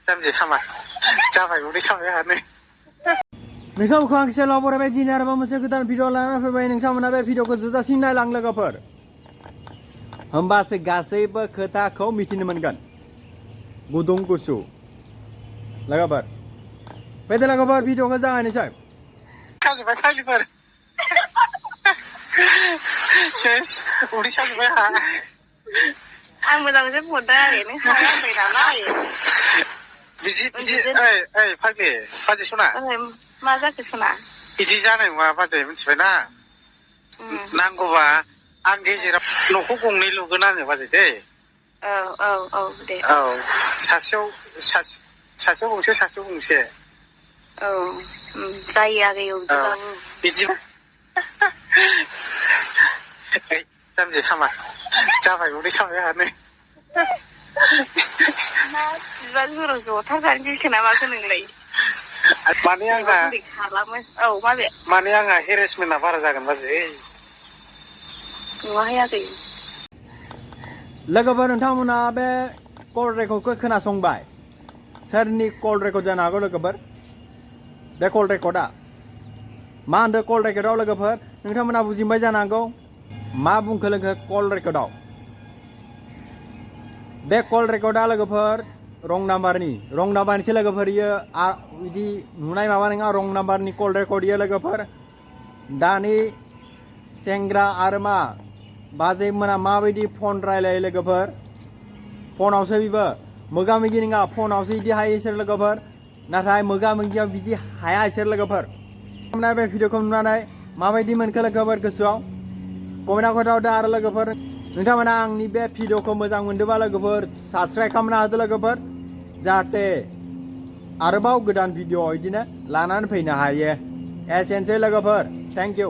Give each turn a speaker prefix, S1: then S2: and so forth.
S1: 잠시 하마. 자발 우리 샤워해 하네.
S2: नोंथांखौ आं सेलाव बरायबाय दिनै आरोबाव मोनसे गोदान भिडिअ लानानै फैबाय नोंथांमोना बे भिडिअखौ जोजासिम नायलां लोगोफोर होमबासो गासैबो खोथाखौ मिथिनो मोनगोन गुदुं गुसु लोगोफोर बेदि लोगोफोर भिडिअखौ जागायनोसै
S1: 가져봐 탈리벌. सेस 우리 샤워해 하.
S3: Anh bây giờ sẽ buồn ra để nó hai anh về làm lại.
S1: 비지 에이 파지 소나.
S3: Mà ra cái số nào?
S1: 이지 자네 와 파지 문치베나. 난고봐 안 계지라 놓고 공리 루그나네 파지 돼.
S3: Để.
S1: 사쇼 공세.
S3: Dây à cái gì đó.
S1: 이지. 에이 잠시 하마. 자발 우리 샤워해 하네.
S3: Mà vẫn rồi thằng sáng chỉ khi nào mà cái này lấy.
S1: 마니아가
S3: Đi khá lắm ấy. Mà vậy.
S1: 마니아가 헤레스메나 바라자간 맞지.
S3: Ngay cái.
S2: लोगोफोर नोंथांमोना बे call रेकर्डखौ खोनासंबाय सोरनि call record जानो हागौ लोगोफोर बे कल रेकर्डआ मा होनदों कल रेकर्डआव लोगोफोर नोंथांमोना बुजिबाय जानो हागौ मा बुंखो लोगो कल रेकर्डआव बे कल रेकर्डआ लोगोफोर रं नाम्बारनिसो लोगोफोर इयो बिदि नुनाय माबा नङा रं नाम्बारनि कल रेकर्ड इयो लोगोफोर दानि सेंग्रा आरो मा बाजै मोना माबायदि फन रायलायो लोगोफोर फनावसो बिबो मोगा मोगि नङा फनावसो बिदि हायो इसोर लोगोफोर नाथाय मोगा मोगियाव बिदि हाया इसोर लोगोफोर बे भिडिअखौ नुनानै माबायदि मोनखो लोगोफोर गोसोआव कमेन्टआव खोन्थाहरदो आरो लोगोफोर नोंथांमोना आंनि बे भिडिअखौ मोजां मोनदोंबा लोगोफोर साबस्क्राइब खालामना होदो लोगोफोर जाहाथे आरोबाव गोदान भिडिअ बिदिनो लानानै फैनो हायो एसेनोसै लोगोफोर थेंक इउ